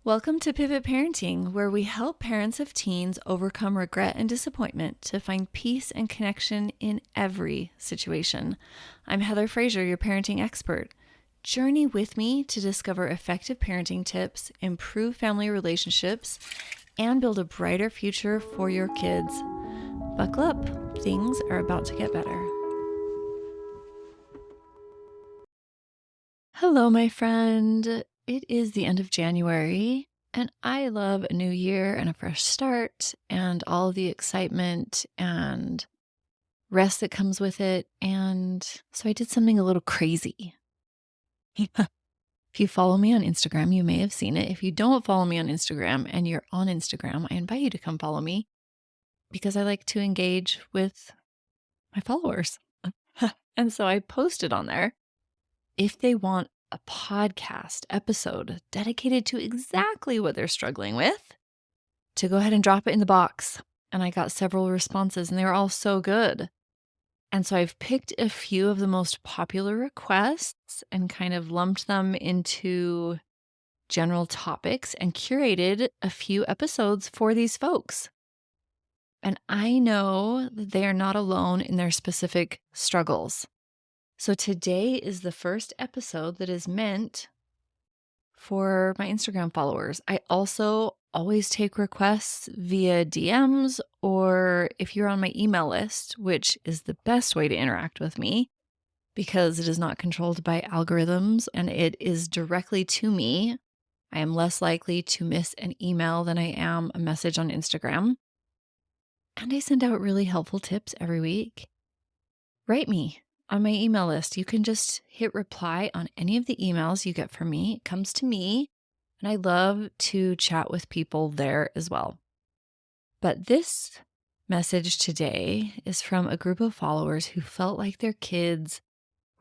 Welcome to Pivot Parenting, where we help parents of teens overcome regret and disappointment to find peace and connection in every situation. I'm Heather Frazier, your parenting expert. Journey with me to discover effective parenting tips, improve family relationships, and build a brighter future for your kids. Buckle up, things are about to get better. Hello, my friend. It is the end of January, and I love a new year and a fresh start and all of the excitement and rest that comes with it. And so I did something a little crazy. If you follow me on Instagram, you may have seen it. If you don't follow me on Instagram and you're on Instagram, I invite you to come follow me because I like to engage with my followers. And so I posted on there if they want a podcast episode dedicated to exactly what they're struggling with, to go ahead and drop it in the box. And I got several responses and they were all so good. And so I've picked a few of the most popular requests and kind of lumped them into general topics and curated a few episodes for these folks. And I know that they are not alone in their specific struggles. So today is the first episode that is meant for my Instagram followers. I also always take requests via DMs or if you're on my email list, which is the best way to interact with me because it is not controlled by algorithms and it is directly to me. I am less likely to miss an email than I am a message on Instagram. And I send out really helpful tips every week. Write me on my email list. You can just hit reply on any of the emails you get from me. It comes to me, and I love to chat with people there as well. But this message today is from a group of followers who felt like their kids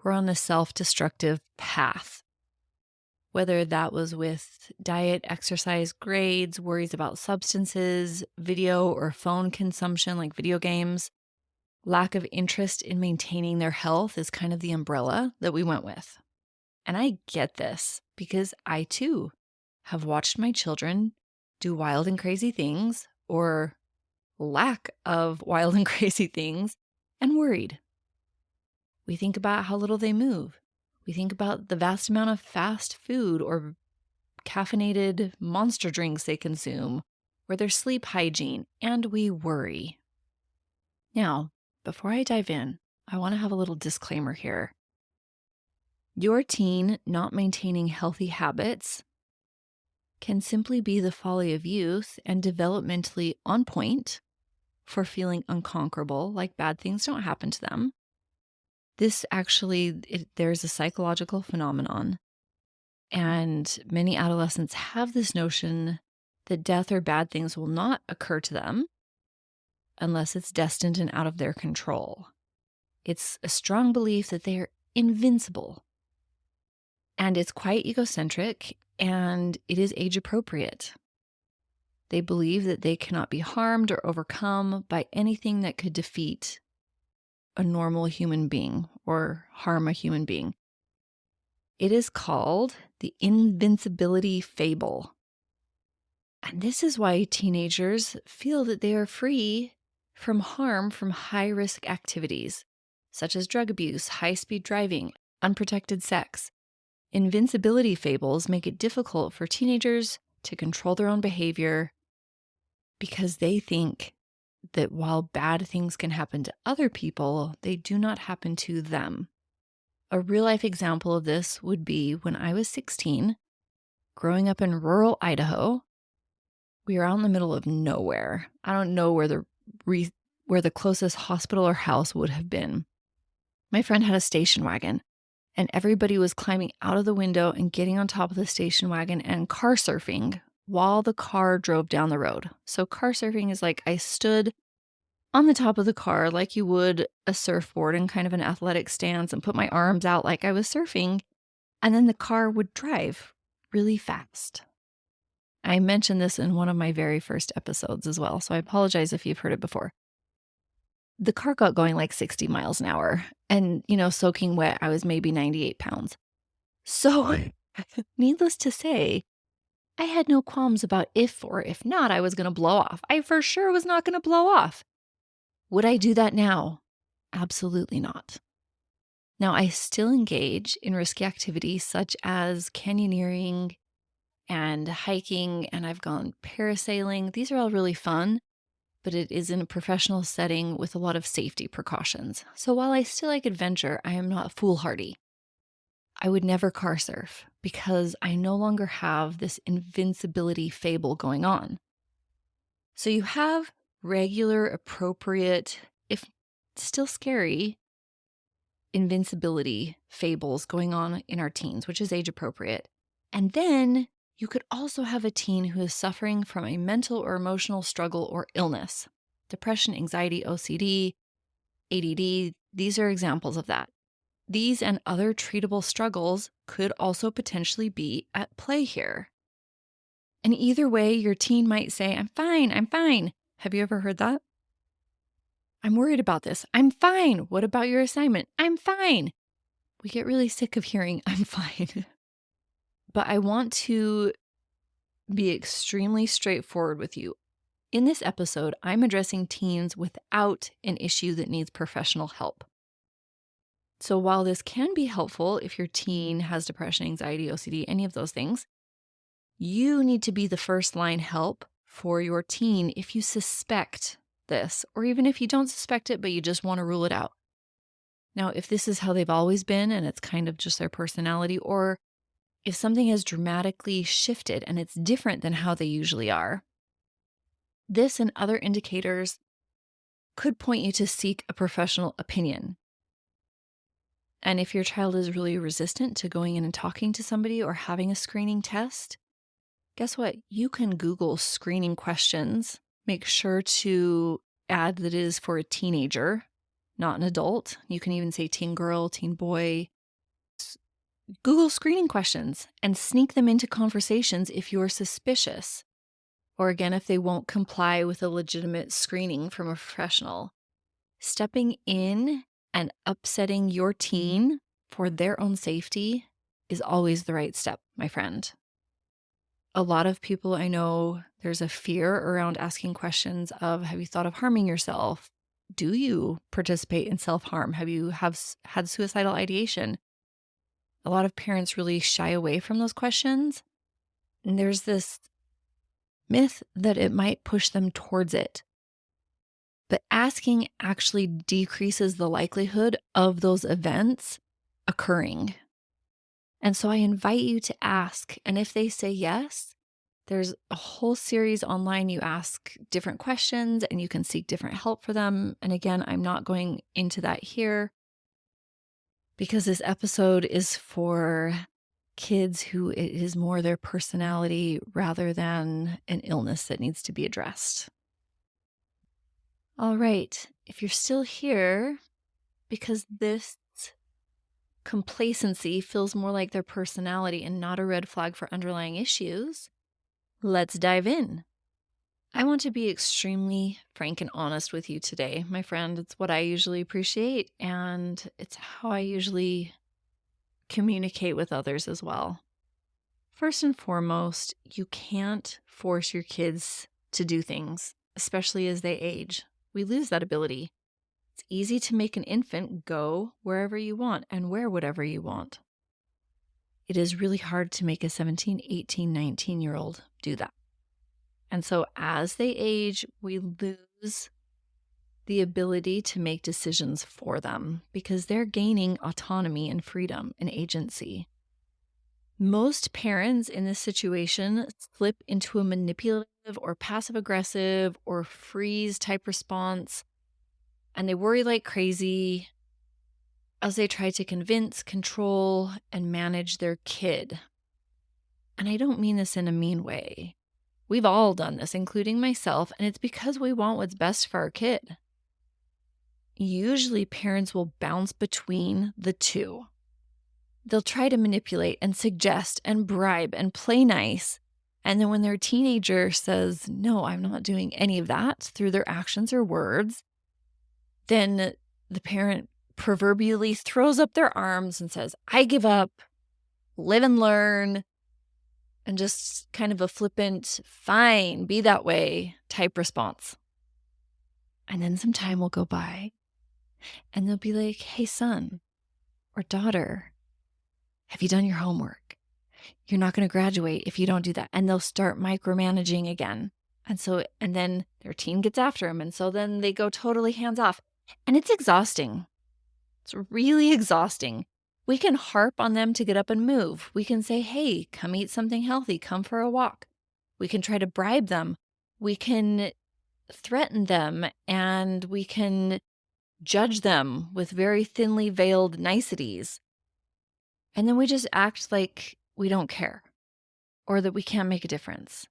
were on a self-destructive path. Whether that was with diet, exercise, grades, worries about substances, video or phone consumption like video games. Lack of interest in maintaining their health is kind of the umbrella that we went with. And I get this because I too have watched my children do wild and crazy things or lack of wild and crazy things and worried. We think about how little they move. We think about the vast amount of fast food or caffeinated monster drinks they consume or their sleep hygiene, and we worry. Now, before I dive in, I want to have a little disclaimer here. Your teen not maintaining healthy habits can simply be the folly of youth and developmentally on point for feeling unconquerable, like bad things don't happen to them. This actually, there's a psychological phenomenon, and many adolescents have this notion that death or bad things will not occur to them unless it's destined and out of their control. It's a strong belief that they are invincible. And it's quite egocentric and it is age appropriate. They believe that they cannot be harmed or overcome by anything that could defeat a normal human being or harm a human being. It is called the invincibility fable. And this is why teenagers feel that they are free from harm from high-risk activities, such as drug abuse, high-speed driving, unprotected sex. Invincibility fables make it difficult for teenagers to control their own behavior because they think that while bad things can happen to other people, they do not happen to them. A real-life example of this would be when I was 16, growing up in rural Idaho. We were out in the middle of nowhere. I don't know where the closest hospital or house would have been. My friend had a station wagon, and everybody was climbing out of the window and getting on top of the station wagon and car surfing while the car drove down the road. So car surfing is like I stood on the top of the car like you would a surfboard in kind of an athletic stance and put my arms out like I was surfing, and then the car would drive really fast. I mentioned this in one of my very first episodes as well, so I apologize if you've heard it before. The car got going like 60 miles an hour, and, soaking wet, I was maybe 98 pounds. So, needless to say, I had no qualms about if or if not I was going to blow off. I for sure was not going to blow off. Would I do that now? Absolutely not. Now, I still engage in risky activities such as canyoneering and hiking, and I've gone parasailing. These are all really fun, but it is in a professional setting with a lot of safety precautions. So while I still like adventure, I am not foolhardy. I would never car surf because I no longer have this invincibility fable going on. So you have regular, appropriate, if still scary, invincibility fables going on in our teens, which is age appropriate. And then you could also have a teen who is suffering from a mental or emotional struggle or illness. Depression, anxiety, OCD, ADD, these are examples of that. These and other treatable struggles could also potentially be at play here. And either way, your teen might say, I'm fine, I'm fine. Have you ever heard that? I'm worried about this. I'm fine. What about your assignment? I'm fine. We get really sick of hearing, I'm fine. But I want to be extremely straightforward with you. In this episode, I'm addressing teens without an issue that needs professional help. So while this can be helpful if your teen has depression, anxiety, OCD, any of those things, you need to be the first line help for your teen if you suspect this, or even if you don't suspect it, but you just want to rule it out. Now, if this is how they've always been and it's kind of just their personality, or if something has dramatically shifted and it's different than how they usually are, this and other indicators could point you to seek a professional opinion. And if your child is really resistant to going in and talking to somebody or having a screening test, guess what? You can Google screening questions. Make sure to add that it is for a teenager, not an adult. You can even say teen girl, teen boy. Google screening questions and sneak them into conversations if you're suspicious. Or again, if they won't comply with a legitimate screening from a professional. Stepping in and upsetting your teen for their own safety is always the right step, my friend. A lot of people I know, there's a fear around asking questions of, have you thought of harming yourself? Do you participate in self-harm? Have you had suicidal ideation? A lot of parents really shy away from those questions. And there's this myth that it might push them towards it. But asking actually decreases the likelihood of those events occurring. And so I invite you to ask. And if they say yes, there's a whole series online. You ask different questions and you can seek different help for them. And again, I'm not going into that here because this episode is for kids who it is more their personality rather than an illness that needs to be addressed. All right, if you're still here, because this complacency feels more like their personality and not a red flag for underlying issues, let's dive in. I want to be extremely frank and honest with you today, my friend. It's what I usually appreciate, and it's how I usually communicate with others as well. First and foremost, you can't force your kids to do things, especially as they age. We lose that ability. It's easy to make an infant go wherever you want and wear whatever you want. It is really hard to make a 17, 18, 19-year-old do that. And so as they age, we lose the ability to make decisions for them because they're gaining autonomy and freedom and agency. Most parents in this situation slip into a manipulative or passive-aggressive or freeze type response, and they worry like crazy as they try to convince, control, and manage their kid. And I don't mean this in a mean way. We've all done this, including myself, and it's because we want what's best for our kid. Usually, parents will bounce between the two. They'll try to manipulate and suggest and bribe and play nice. And then when their teenager says, no, I'm not doing any of that through their actions or words, then the parent proverbially throws up their arms and says, I give up, live and learn. and just kind of a flippant, fine, be that way type response. And then some time will go by and they'll be like, hey, son or daughter, have you done your homework? You're not going to graduate if you don't do that. And they'll start micromanaging again. And then their teen gets after them. And so then they go totally hands off. And it's exhausting. It's really exhausting. We can harp on them to get up and move. We can say, hey, come eat something healthy. Come for a walk. We can try to bribe them. We can threaten them, and we can judge them with very thinly veiled niceties. And then we just act like we don't care or that we can't make a difference.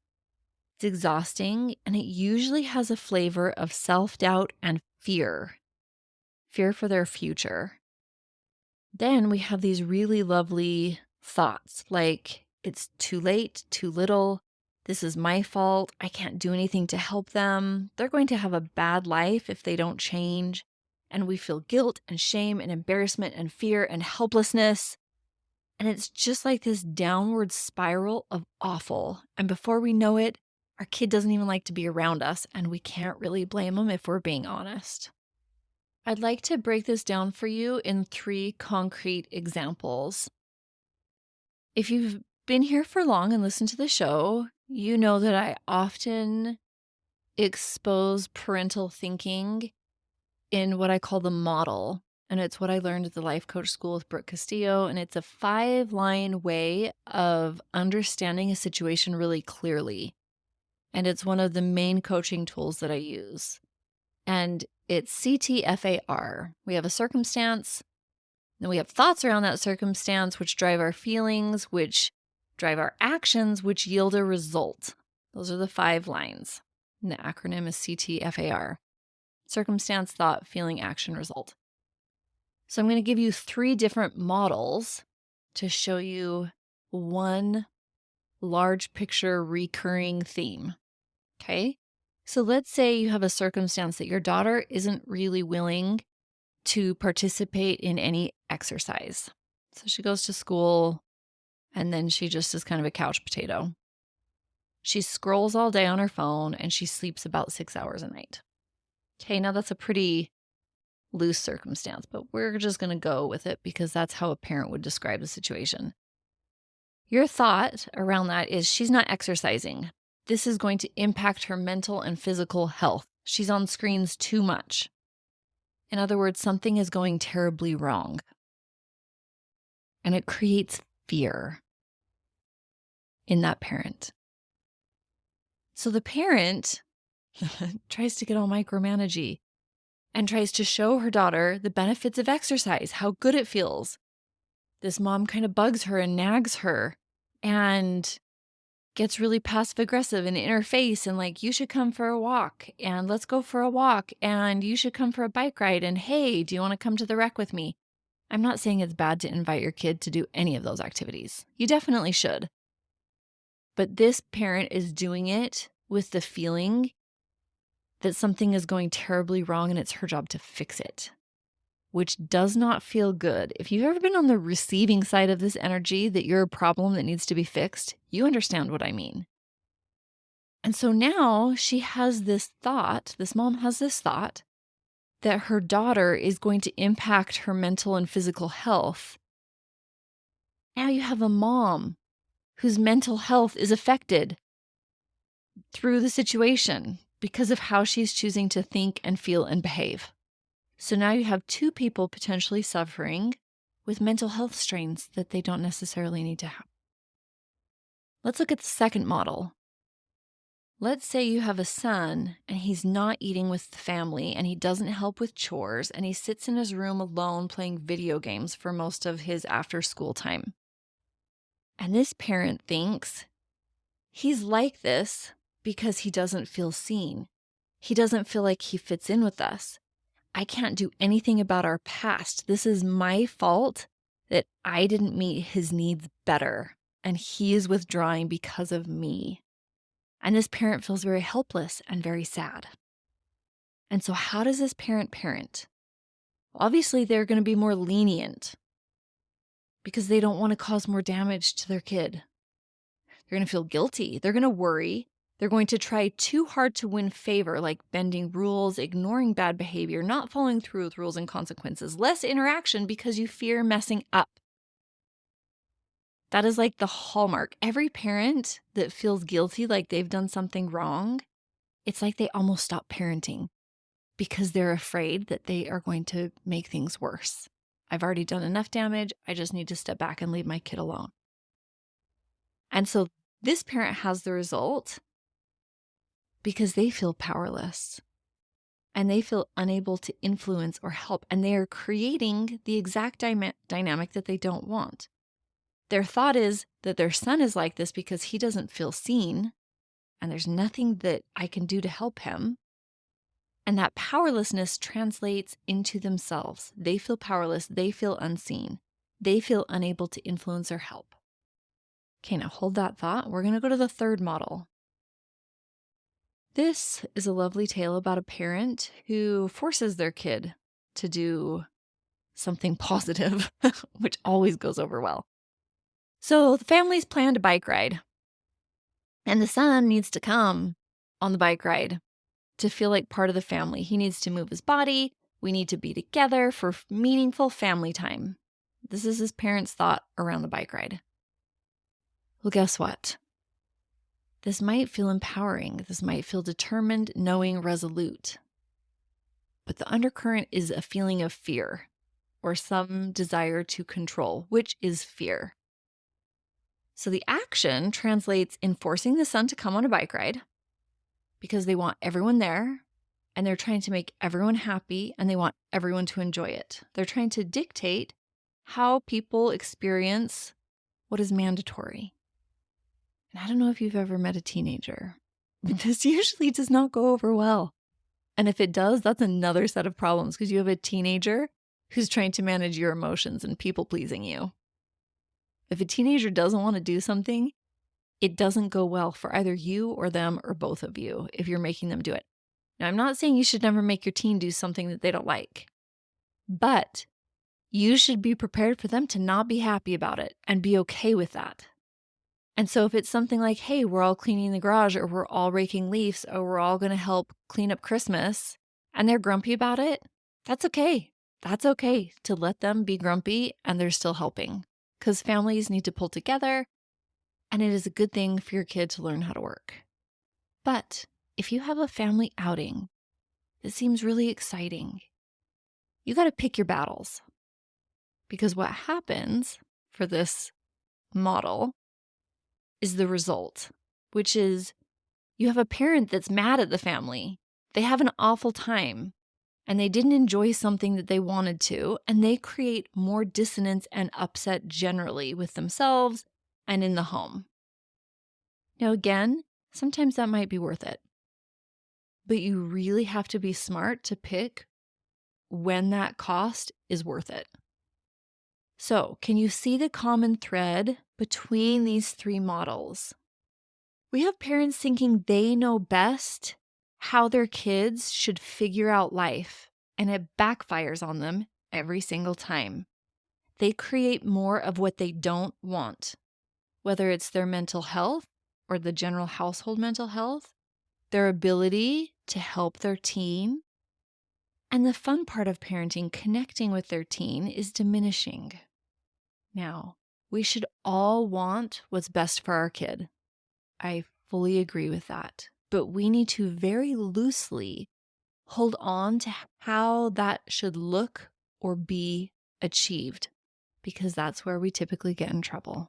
It's exhausting, and it usually has a flavor of self-doubt and fear for their future. Then we have these really lovely thoughts like, it's too late, too little, this is my fault, I can't do anything to help them, they're going to have a bad life if they don't change. And we feel guilt and shame and embarrassment and fear and helplessness. And it's just like this downward spiral of awful. And before we know it, our kid doesn't even like to be around us, and we can't really blame them if we're being honest. I'd like to break this down for you in 3 concrete examples. If you've been here for long and listened to the show, you know that I often expose parental thinking in what I call the model. And it's what I learned at the Life Coach School with Brooke Castillo. And it's a 5-line way of understanding a situation really clearly. And it's one of the main coaching tools that I use. And it's CTFAR. We have a circumstance, then we have thoughts around that circumstance, which drive our feelings, which drive our actions, which yield a result. Those are the 5 lines. And the acronym is CTFAR. Circumstance, thought, feeling, action, result. So I'm going to give you 3 different models to show you one large picture recurring theme. Okay? So let's say you have a circumstance that your daughter isn't really willing to participate in any exercise. So she goes to school and then she just is kind of a couch potato. She scrolls all day on her phone and she sleeps about 6 hours a night. Okay, now that's a pretty loose circumstance, but we're just going to go with it because that's how a parent would describe the situation. Your thought around that is she's not exercising. This is going to impact her mental and physical health. She's on screens too much. In other words, something is going terribly wrong. And it creates fear in that parent. So the parent tries to get all micromanagey and tries to show her daughter the benefits of exercise, how good it feels. This mom kind of bugs her and nags her and gets really passive aggressive and in her face and like, you should come for a walk and let's go for a walk and you should come for a bike ride and hey, do you want to come to the rec with me? I'm not saying it's bad to invite your kid to do any of those activities. You definitely should. But this parent is doing it with the feeling that something is going terribly wrong and it's her job to fix it, which does not feel good. If you've ever been on the receiving side of this energy that you're a problem that needs to be fixed, you understand what I mean. And so now she has this thought, this mom has this thought that her daughter is going to impact her mental and physical health. Now you have a mom whose mental health is affected through the situation because of how she's choosing to think and feel and behave. So now you have 2 people potentially suffering with mental health strains that they don't necessarily need to have. Let's look at the second model. Let's say you have a son and he's not eating with the family and he doesn't help with chores and he sits in his room alone playing video games for most of his after school time. And this parent thinks he's like this because he doesn't feel seen. He doesn't feel like he fits in with us. I can't do anything about our past. This is my fault that I didn't meet his needs better, and he is withdrawing because of me. And this parent feels very helpless and very sad. And so how does this parent parent? Obviously, they're going to be more lenient because they don't want to cause more damage to their kid. They're going to feel guilty. They're going to worry. They're going to try too hard to win favor, like bending rules, ignoring bad behavior, not following through with rules and consequences, less interaction because you fear messing up. That is like the hallmark. Every parent that feels guilty, like they've done something wrong, it's like they almost stop parenting because they're afraid that they are going to make things worse. I've already done enough damage. I just need to step back and leave my kid alone. And so this parent has the result because they feel powerless and they feel unable to influence or help. And they are creating the exact dynamic that they don't want. Their thought is that their son is like this because he doesn't feel seen and there's nothing that I can do to help him. And that powerlessness translates into themselves. They feel powerless. They feel unseen. They feel unable to influence or help. Okay, now hold that thought. We're going to go to the third model. This is a lovely tale about a parent who forces their kid to do something positive, which always goes over well. So the family's planned a bike ride, and the son needs to come on the bike ride to feel like part of the family. He needs to move his body. We need to be together for meaningful family time. This is his parents' thought around the bike ride. Well, guess what? This might feel empowering. This might feel determined, knowing, resolute. But the undercurrent is a feeling of fear or some desire to control, which is fear. So the action translates in forcing the son to come on a bike ride because they want everyone there and they're trying to make everyone happy and they want everyone to enjoy it. They're trying to dictate how people experience what is mandatory. And I don't know if you've ever met a teenager, but this usually does not go over well. And if it does, that's another set of problems because you have a teenager who's trying to manage your emotions and people pleasing you. If a teenager doesn't want to do something, it doesn't go well for either you or them or both of you if you're making them do it. Now, I'm not saying you should never make your teen do something that they don't like, but you should be prepared for them to not be happy about it and be okay with that. And so if it's something like, hey, we're all cleaning the garage or we're all raking leaves or we're all going to help clean up Christmas and they're grumpy about it, that's okay. That's okay to let them be grumpy and they're still helping because families need to pull together and it is a good thing for your kid to learn how to work. But if you have a family outing that seems really exciting, you got to pick your battles because what happens for this model is the result, which is you have a parent that's mad at the family. They have an awful time and they didn't enjoy something that they wanted to, and they create more dissonance and upset generally with themselves and in the home. Now, again, sometimes that might be worth it, but you really have to be smart to pick when that cost is worth it. So, can you see the common thread between these three models? We have parents thinking they know best how their kids should figure out life, and it backfires on them every single time. They create more of what they don't want, whether it's their mental health or the general household mental health, their ability to help their teen. And the fun part of parenting, connecting with their teen, is diminishing. Now, we should all want what's best for our kid. I fully agree with that. But we need to very loosely hold on to how that should look or be achieved, because that's where we typically get in trouble.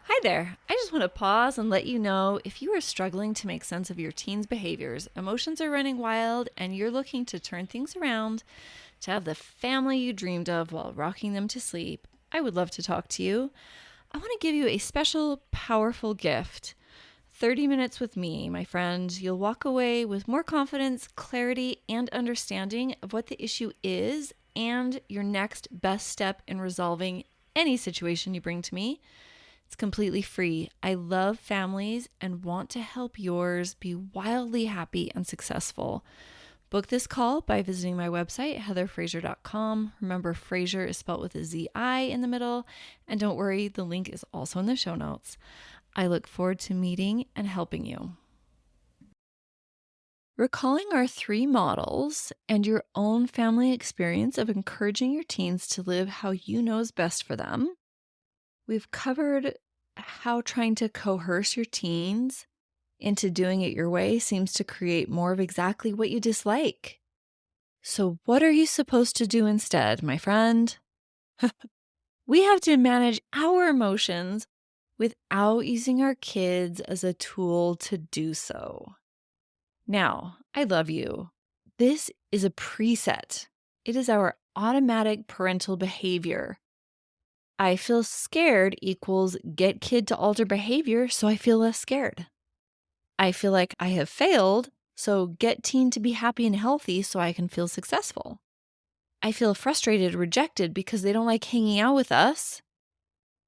Hi there. I just want to pause and let you know if you are struggling to make sense of your teen's behaviors, emotions are running wild, and you're looking to turn things around to have the family you dreamed of while rocking them to sleep, I would love to talk to you. I want to give you a special, powerful gift. 30 minutes with me, my friend. You'll walk away with more confidence, clarity, and understanding of what the issue is and your next best step in resolving any situation you bring to me. It's completely free. I love families and want to help yours be wildly happy and successful. Book this call by visiting my website, heatherfraser.com. Remember, Fraser is spelled with a Z-I in the middle. And don't worry, the link is also in the show notes. I look forward to meeting and helping you. Recalling our 3 models and your own family experience of encouraging your teens to live how you know is best for them, we've covered how trying to coerce your teens into doing it your way seems to create more of exactly what you dislike. So what are you supposed to do instead, my friend? We have to manage our emotions without using our kids as a tool to do so. Now, I love you. This is a preset. It is our automatic parental behavior. I feel scared equals get kid to alter behavior, so I feel less scared. I feel like I have failed, so get teen to be happy and healthy so I can feel successful. I feel frustrated, rejected because they don't like hanging out with us.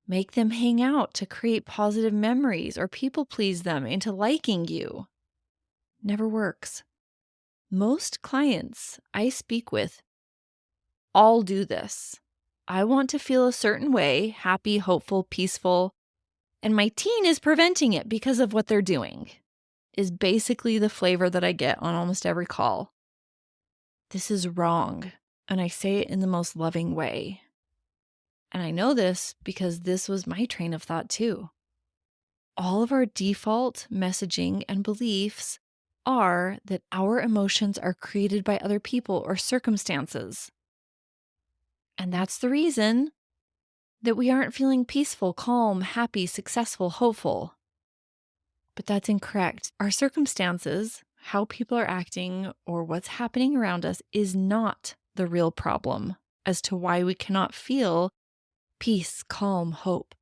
Make them hang out to create positive memories or people please them into liking you. Never works. Most clients I speak with all do this. I want to feel a certain way, happy, hopeful, peaceful, and my teen is preventing it because of what they're doing, is basically the flavor that I get on almost every call. This is wrong, and I say it in the most loving way. And I know this because this was my train of thought too. All of our default messaging and beliefs are that our emotions are created by other people or circumstances. And that's the reason that we aren't feeling peaceful, calm, happy, successful, hopeful. But that's incorrect. Our circumstances, how people are acting, or what's happening around us is not the real problem as to why we cannot feel peace, calm, hope.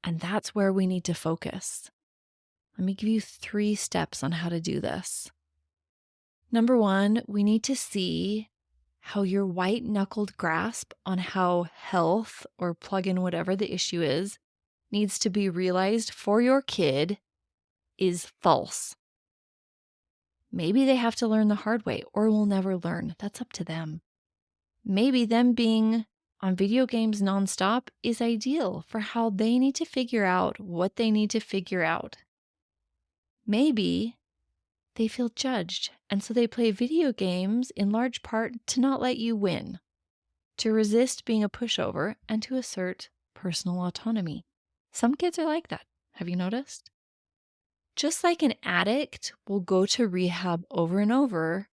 And that's where we need to focus. Let me give you 3 steps on how to do this. Number 1, we need to see how your white-knuckled grasp on how health, or plug in whatever the issue is, needs to be realized for your kid is false. Maybe they have to learn the hard way or will never learn. That's up to them. Maybe them being on video games nonstop is ideal for how they need to figure out what they need to figure out. Maybe they feel judged, and so they play video games in large part to not let you win, to resist being a pushover, and to assert personal autonomy. Some kids are like that. Have you noticed? Just like an addict will go to rehab over and over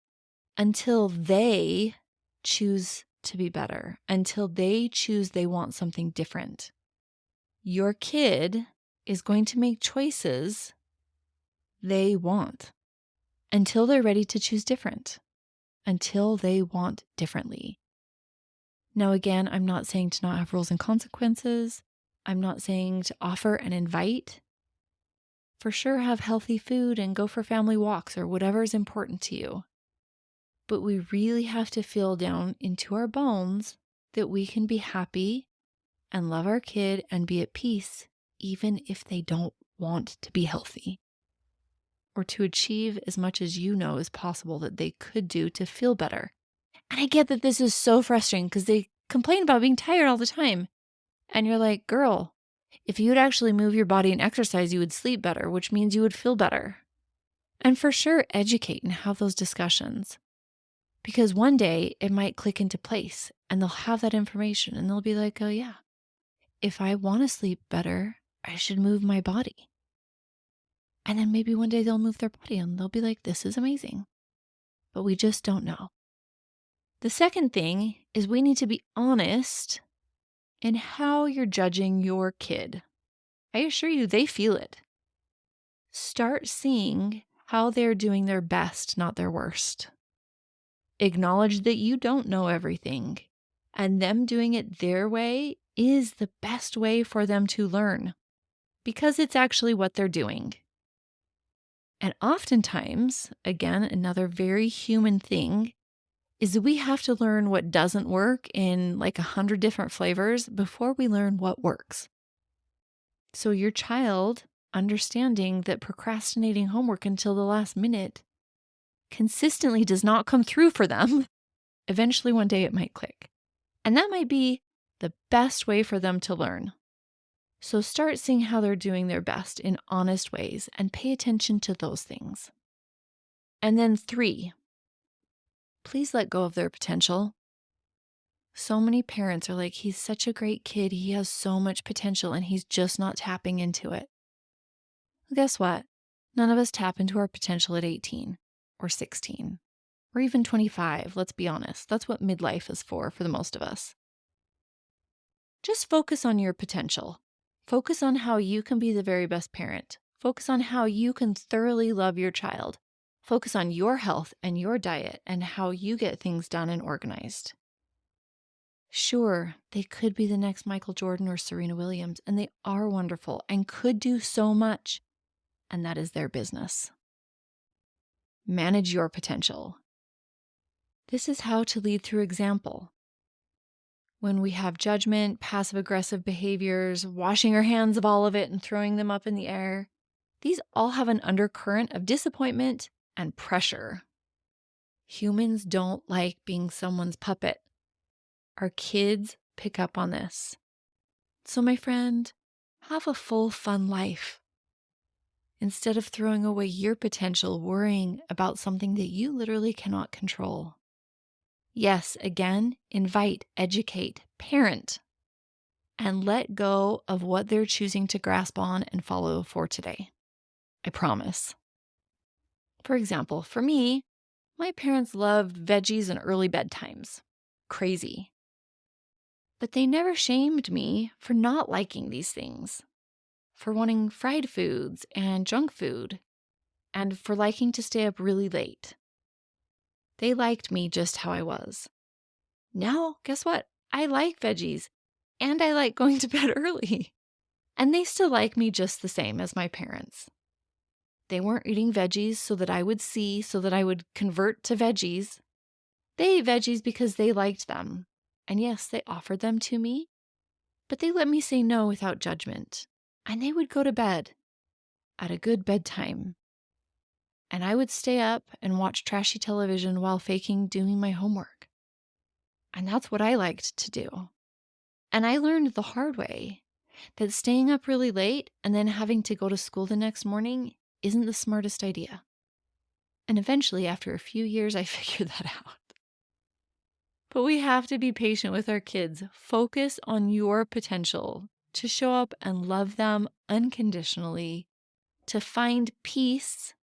until they choose to be better, until they choose they want something different. Your kid is going to make choices they want until they're ready to choose different, until they want differently. Now, again, I'm not saying to not have rules and consequences. I'm not saying to offer and invite. For sure, have healthy food and go for family walks or whatever is important to you. But we really have to feel down into our bones that we can be happy and love our kid and be at peace, even if they don't want to be healthy, or to achieve as much as you know is possible that they could do to feel better. And I get that this is so frustrating because they complain about being tired all the time. And you're like, girl, if you'd actually move your body and exercise, you would sleep better, which means you would feel better. And for sure, educate and have those discussions. Because one day it might click into place and they'll have that information and they'll be like, oh yeah, if I want to sleep better, I should move my body. And then maybe one day they'll move their body and they'll be like, this is amazing. But we just don't know. The second thing is we need to be honest in how you're judging your kid. I assure you, they feel it. Start seeing how they're doing their best, not their worst. Acknowledge that you don't know everything, and them doing it their way is the best way for them to learn because it's actually what they're doing. And oftentimes, again, another very human thing is that we have to learn what doesn't work in like 100 different flavors before we learn what works. So your child understanding that procrastinating homework until the last minute consistently does not come through for them, eventually one day it might click. And that might be the best way for them to learn. So start seeing how they're doing their best in honest ways and pay attention to those things. And then 3, please let go of their potential. So many parents are like, he's such a great kid. He has so much potential and he's just not tapping into it. Well, guess what? None of us tap into our potential at 18 or 16 or even 25. Let's be honest. That's what midlife is for the most of us. Just focus on your potential. Focus on how you can be the very best parent. Focus on how you can thoroughly love your child. Focus on your health and your diet and how you get things done and organized. Sure, they could be the next Michael Jordan or Serena Williams, and they are wonderful and could do so much, and that is their business. Manage your potential. This is how to lead through example. When we have judgment, passive-aggressive behaviors, washing our hands of all of it and throwing them up in the air, these all have an undercurrent of disappointment and pressure. Humans don't like being someone's puppet. Our kids pick up on this. So my friend, have a full, fun life. Instead of throwing away your potential worrying about something that you literally cannot control. Yes, again, invite, educate, parent, and let go of what they're choosing to grasp on and follow for today. I promise. For example, for me, my parents loved veggies and early bedtimes. Crazy. But they never shamed me for not liking these things, for wanting fried foods and junk food, and for liking to stay up really late. They liked me just how I was. Now, guess what? I like veggies, and I like going to bed early. And they still like me just the same as my parents. They weren't eating veggies so that I would see, so that I would convert to veggies. They ate veggies because they liked them. And yes, they offered them to me, but they let me say no without judgment. And they would go to bed at a good bedtime. And I would stay up and watch trashy television while faking doing my homework. And that's what I liked to do. And I learned the hard way that staying up really late and then having to go to school the next morning isn't the smartest idea. And eventually, after a few years, I figured that out. But we have to be patient with our kids. Focus on your potential to show up and love them unconditionally, to find peace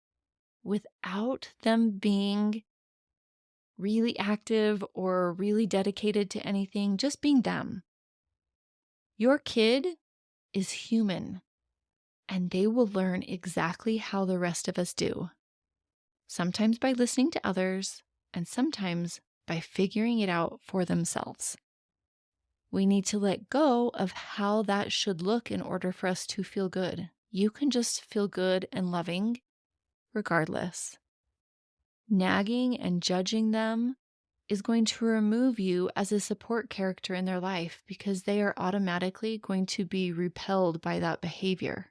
without them being really active or really dedicated to anything, just being them. Your kid is human, and they will learn exactly how the rest of us do. Sometimes by listening to others, and sometimes by figuring it out for themselves. We need to let go of how that should look in order for us to feel good. You can just feel good and loving regardless. Nagging and judging them is going to remove you as a support character in their life because they are automatically going to be repelled by that behavior.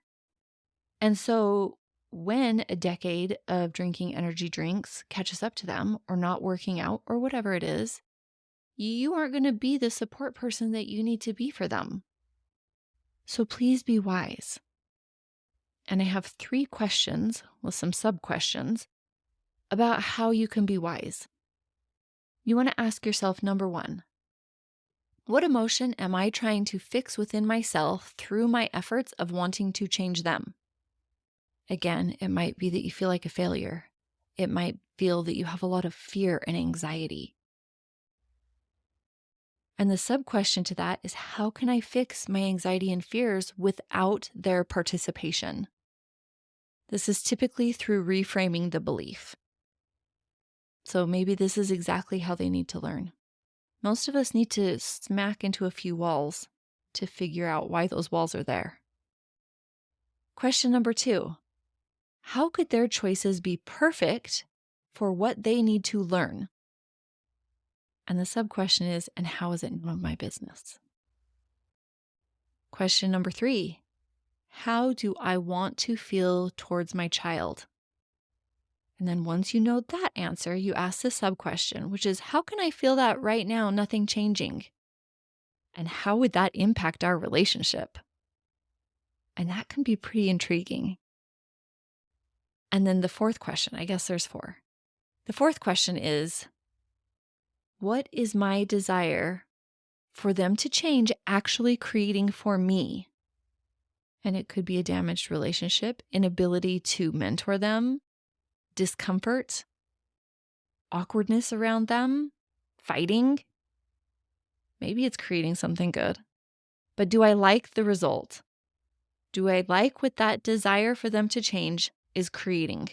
And so when a decade of drinking energy drinks catches up to them or not working out or whatever it is, you aren't going to be the support person that you need to be for them. So please be wise. And I have 3 questions with some sub-questions about how you can be wise. You want to ask yourself, number 1, what emotion am I trying to fix within myself through my efforts of wanting to change them? Again, it might be that you feel like a failure. It might feel that you have a lot of fear and anxiety. And the sub-question to that is, how can I fix my anxiety and fears without their participation? This is typically through reframing the belief. So maybe this is exactly how they need to learn. Most of us need to smack into a few walls to figure out why those walls are there. Question number 2, how could their choices be perfect for what they need to learn? And the sub-question is, and how is it none of my business? Question number 3, how do I want to feel towards my child? And then once you know that answer, you ask the sub question, which is, how can I feel that right now, nothing changing? And how would that impact our relationship? And that can be pretty intriguing. And then the fourth question, I guess there's four. The fourth question is, what is my desire for them to change actually creating for me? And it could be a damaged relationship, inability to mentor them, discomfort, awkwardness around them, fighting. Maybe it's creating something good. But do I like the result? Do I like what that desire for them to change is creating?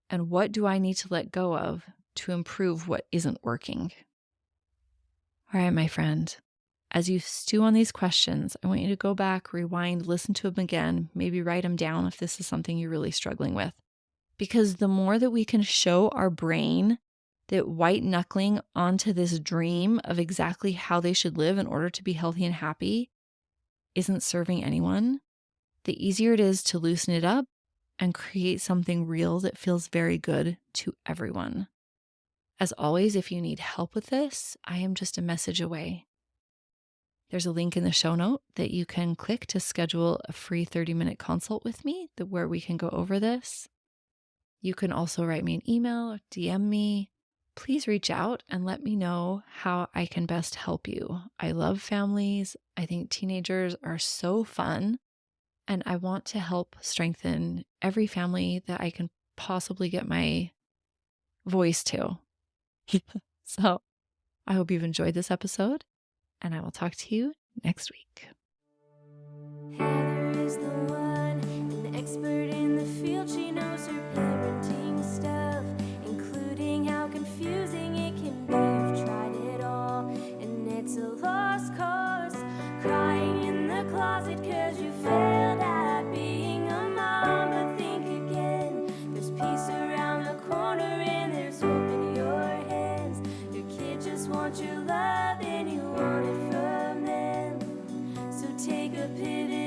And what do I need to let go of to improve what isn't working? All right, my friend, as you stew on these questions, I want you to go back, rewind, listen to them again, maybe write them down if this is something you're really struggling with. Because the more that we can show our brain that white knuckling onto this dream of exactly how they should live in order to be healthy and happy isn't serving anyone, the easier it is to loosen it up and create something real that feels very good to everyone. As always, if you need help with this, I am just a message away. There's a link in the show note that you can click to schedule a free 30-minute consult with me where we can go over this. You can also write me an email or DM me. Please reach out and let me know how I can best help you. I love families. I think teenagers are so fun, and I want to help strengthen every family that I can possibly get my voice to. So I hope you've enjoyed this episode, and I will talk to you next week. Heather is the one, an expert in the field. She knows her parenting stuff, including how confusing it can be. You've tried it all, and it's a lost cause. Crying in the closet 'cause you failed at being a mom. But think again, there's peace around the corner and there's hope in your hands. Your kid just wants your love and you want it from them. So take a pivot